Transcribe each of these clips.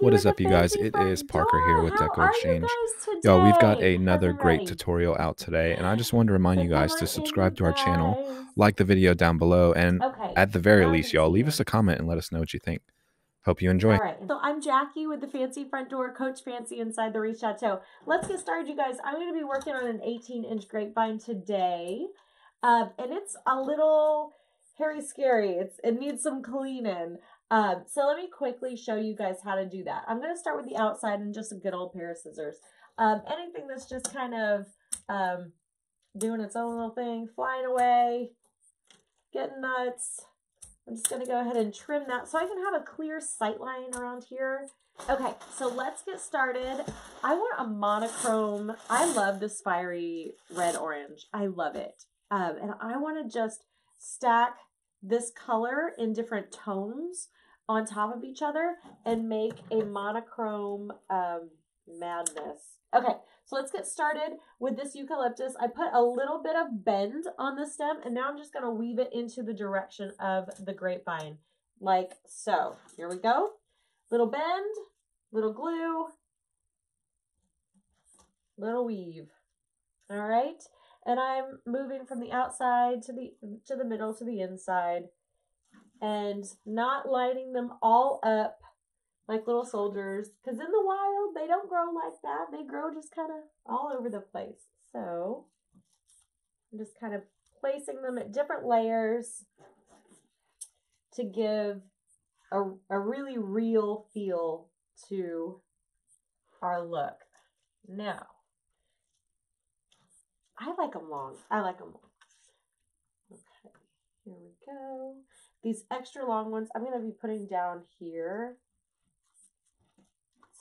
Jackie What with is the up, you guys? fancy It is front door. Parker here with How are you DecoExchange. guys Y'all, we've got today? another How's great everybody? tutorial out today, and I just wanted to remind The you guys to camera in you subscribe to our channel, guys. like the video down below, and Okay, at the very now I least, can y'all, see leave you. us a comment and let us know what you think. Hope you enjoy. All right, so I'm Jackie with the fancy front door, Coach Fancy inside the Wreath Chateau. Let's get started, you guys. I'm going to be working on an 18-inch grapevine today, and it's a little hairy scary. It needs some cleaning. So let me quickly show you guys how to do that. I'm going to start with the outside and just a good old pair of scissors. Anything that's just kind of doing its own little thing, flying away, getting nuts. I'm just going to go ahead and trim that so I can have a clear sight line around here. Okay, so let's get started. I want a monochrome. I love this fiery red-orange. I love it. And I want to just stack this color in different tones on top of each other and make a monochrome madness. Okay, so let's get started with this eucalyptus. I put a little bit of bend on the stem, and now I'm just going to weave it into the direction of the grapevine, like so. Here we go. Little bend, little glue, little weave. All right, and I'm moving from the outside to the middle to the inside, and not lining them all up like little soldiers, because in the wild, they don't grow like that. They grow just kind of all over the place. So I'm just kind of placing them at different layers to give a really real feel to our look. Now, I like them long. I like them long. Okay, here we go. These extra long ones, I'm going to be putting down here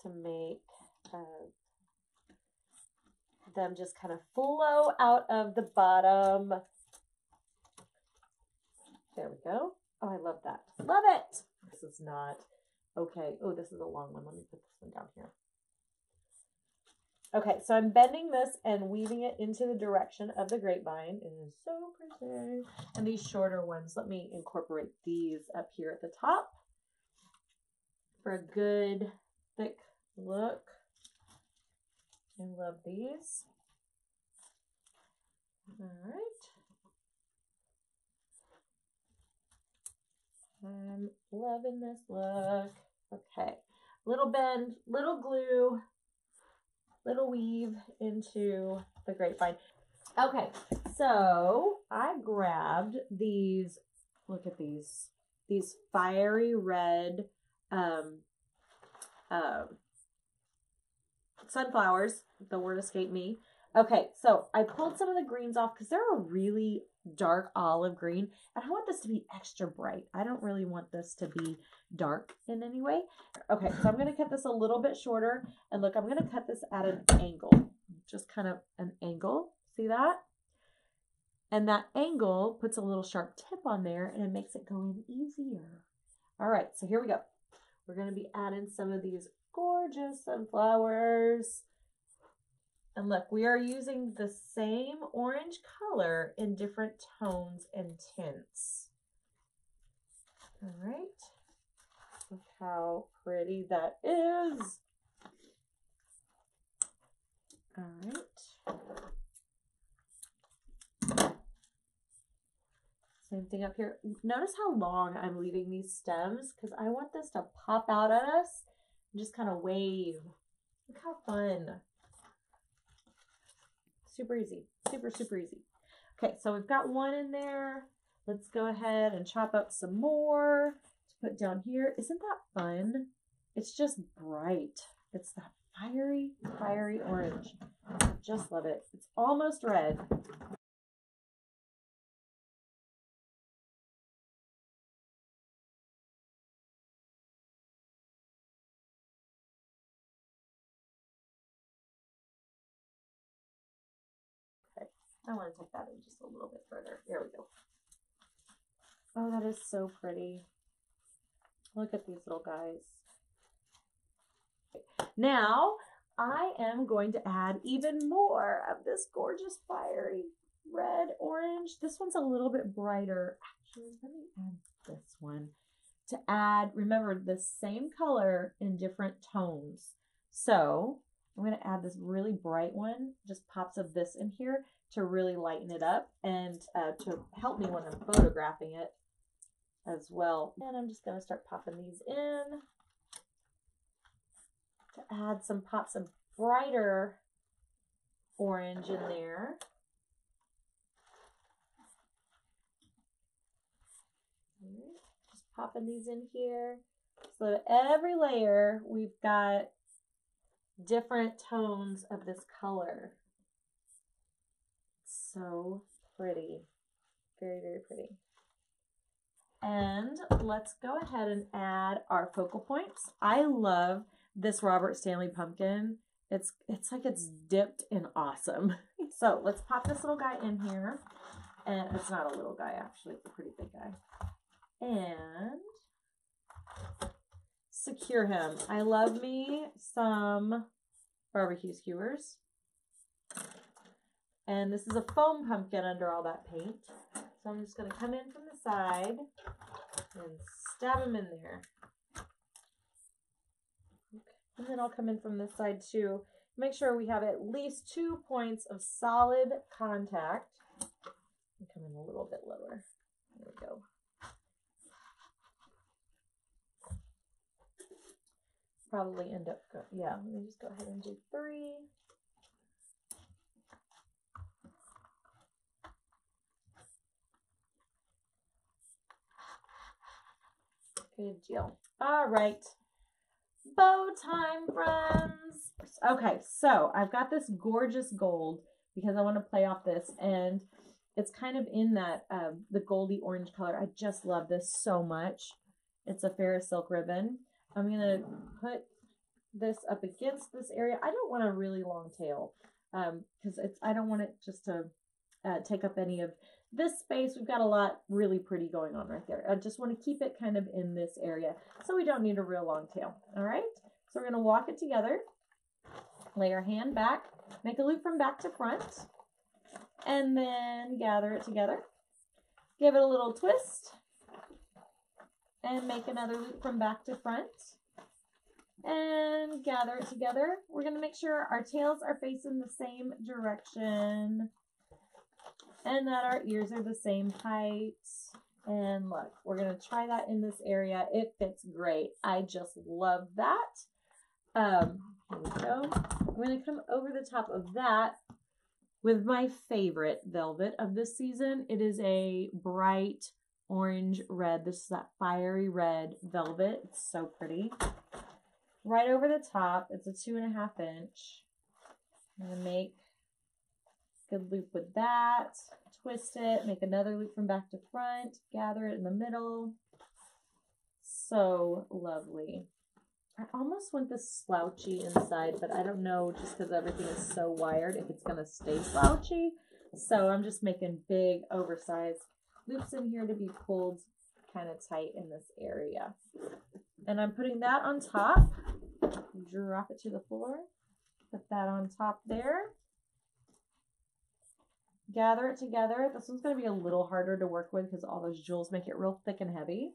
to make them just kind of flow out of the bottom. There we go. Oh, I love that. Love it. This is not okay. Oh, this is a long one. Let me put this one down here. Okay, so I'm bending this and weaving it into the direction of the grapevine. It is so pretty. And these shorter ones, let me incorporate these up here at the top for a good thick look. I love these. All right. I'm loving this look. Okay. Little bend, little glue, little weave into the grapevine. Okay. So I grabbed these, look at these fiery red sunflowers. The word escaped me. Okay, so I pulled some of the greens off because they're a really dark olive green, and I want this to be extra bright. I don't really want this to be dark in any way. Okay, so I'm going to cut this a little bit shorter, and look, I'm going to cut this at an angle, just kind of an angle. See that? And that angle puts a little sharp tip on there, and it makes it go in easier. All right, so here we go. We're going to be adding some of these gorgeous sunflowers. And look, we are using the same orange color in different tones and tints. All right. Look how pretty that is. All right. Same thing up here. Notice how long I'm leaving these stems because I want this to pop out at us and just kind of wave. Look how fun. Super easy. Super, super easy. Okay, so we've got one in there. Let's go ahead and chop up some more to put down here. Isn't that fun? It's just bright. It's that fiery, fiery orange. I just love it. It's almost red. I want to take that in just a little bit further. There we go. Oh, that is so pretty. Look at these little guys. Now, I am going to add even more of this gorgeous fiery red orange. This one's a little bit brighter. Actually, let me add this one to add, remember, the same color in different tones. So I'm going to add this really bright one, just pops of this in here to really lighten it up and to help me when I'm photographing it as well. And I'm just going to start popping these in to add some pops of brighter orange in there. Just popping these in here so that every layer we've got different tones of this color. So pretty. Very, very pretty. And let's go ahead and add our focal points. I love this Robert Stanley pumpkin. It's like it's dipped in awesome. So let's pop this little guy in here. And it's not a little guy, actually. It's a pretty big guy. And secure him. I love me some barbecue skewers. And this is a foam pumpkin under all that paint. So I'm just going to come in from the side and stab him in there. Okay. And then I'll come in from this side too. Make sure we have at least 2 points of solid contact. And come in a little bit lower. There we go. Probably end up, yeah, let me just go ahead and do 3. Good deal. All right. Bow time, friends. Okay, so I've got this gorgeous gold because I want to play off this, and it's kind of in that, the goldy orange color. I just love this so much. It's a Ferris silk ribbon. I'm going to put this up against this area. I don't want a really long tail because I don't want it just to take up any of this space. We've got a lot really pretty going on right there. I just want to keep it kind of in this area so we don't need a real long tail. All right, so we're going to walk it together, lay our hand back, make a loop from back to front, and then gather it together. Give it a little twist and make another loop from back to front and gather it together. We're going to make sure our tails are facing the same direction and that our ears are the same height. And look, we're going to try that in this area. It fits great. I just love that. Here we go. I'm going to come over the top of that with my favorite velvet of this season. It is a bright orange red. This is that fiery red velvet. It's so pretty. Right over the top, it's a 2.5 inch. I'm going to make a good loop with that. Twist it, make another loop from back to front, gather it in the middle. So lovely. I almost want this slouchy inside, but I don't know, just because everything is so wired, if it's going to stay slouchy. So I'm just making big, oversized loops in here to be pulled kind of tight in this area. And I'm putting that on top. Drop it to the floor. Put that on top there. Gather it together. This one's going to be a little harder to work with because all those jewels make it real thick and heavy.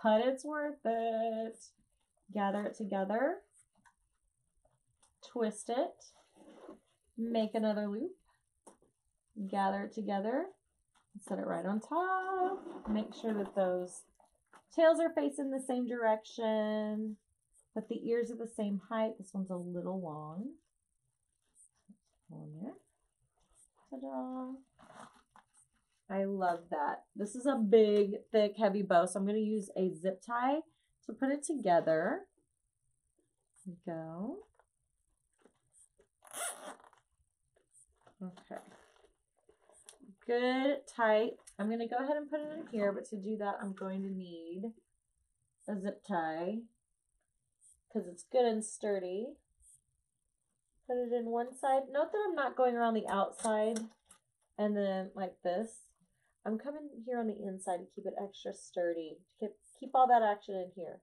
But it's worth it. Gather it together. Twist it. Make another loop. Gather it together. Set it right on top. Make sure that those tails are facing the same direction, but the ears are the same height. This one's a little long. On there. Ta-da. I love that. This is a big, thick, heavy bow, so I'm going to use a zip tie to put it together. There we go. Okay. Good, tight. I'm going to go ahead and put it in here, but to do that, I'm going to need a zip tie because it's good and sturdy. Put it in one side. Note that I'm not going around the outside and then like this. I'm coming here on the inside to keep it extra sturdy. Keep all that action in here.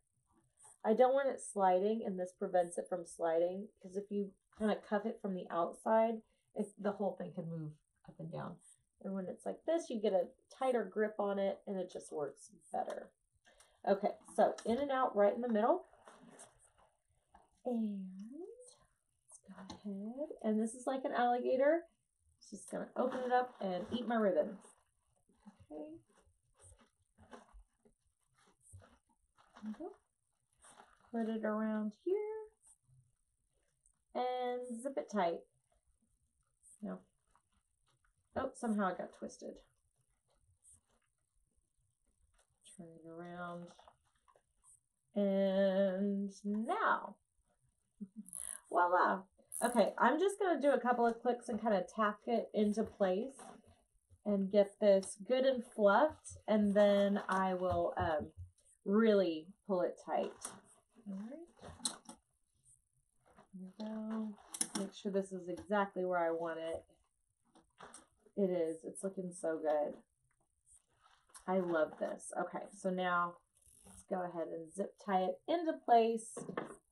I don't want it sliding, and this prevents it from sliding because if you kind of cuff it from the outside, the whole thing can move up and down. And when it's like this, you get a tighter grip on it and it just works better. Okay, so in and out right in the middle. And let's go ahead. And this is like an alligator. Just going to open it up and eat my ribbon. Okay. Put it around here. And zip it tight. No. Oh, somehow it got twisted. Turn it around. And now, voila. Okay, I'm just going to do a couple of clicks and kind of tack it into place and get this good and fluffed, and then I will really pull it tight. All right. Here we go. Make sure this is exactly where I want it. It is. It's looking so good. I love this. Okay, so now let's go ahead and zip tie it into place.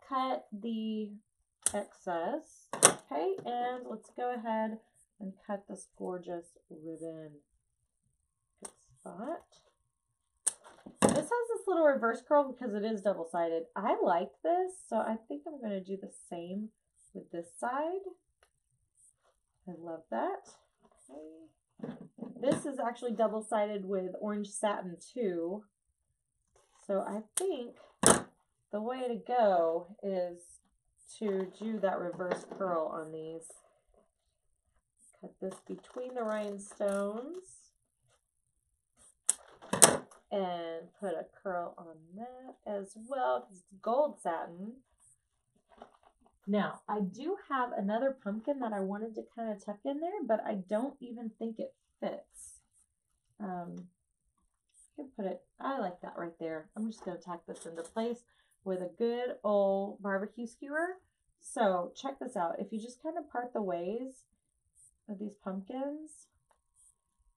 Cut the excess. Okay, and let's go ahead and cut this gorgeous ribbon. Good spot. This has this little reverse curl because it is double-sided. I like this, so I think I'm going to do the same with this side. I love that. Okay. This is actually double-sided with orange satin too. So I think the way to go is to do that reverse curl on these. Cut this between the rhinestones and put a curl on that as well because it's gold satin. Now, I do have another pumpkin that I wanted to kind of tuck in there, but I don't even think it fits. I can put it, I like that right there. I'm just going to tack this into place with a good old barbecue skewer. So check this out. If you just kind of part the ways of these pumpkins,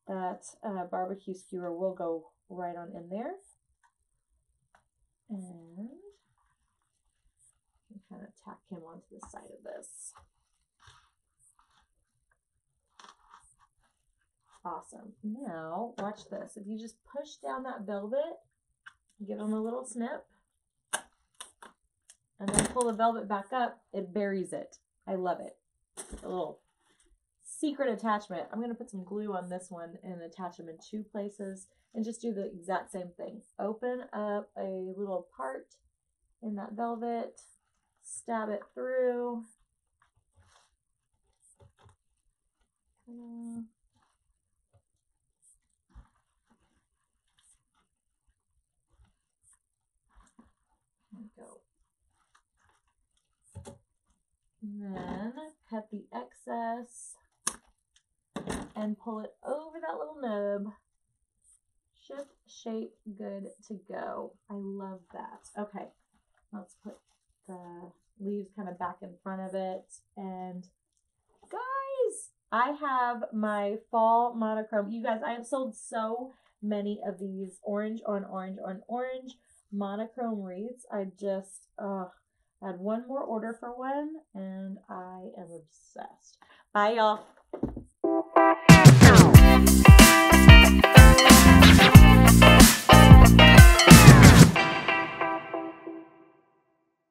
that barbecue skewer will go right on in there. And kind of tack him onto the side of this. Awesome. Now, watch this. If you just push down that velvet, give them a little snip, and then pull the velvet back up, it buries it. I love it. A little secret attachment. I'm going to put some glue on this one and attach them in 2 places and just do the exact same thing. Open up a little part in that velvet, stab it through. There we go. And then cut the excess and pull it over that little nub. Ship shape, good to go. I love that. Okay, let's put the leaves kind of back in front of it. And guys, I have my fall monochrome. You guys, I have sold so many of these orange on orange on orange monochrome wreaths. I just had one more order for one and I am obsessed. Bye y'all.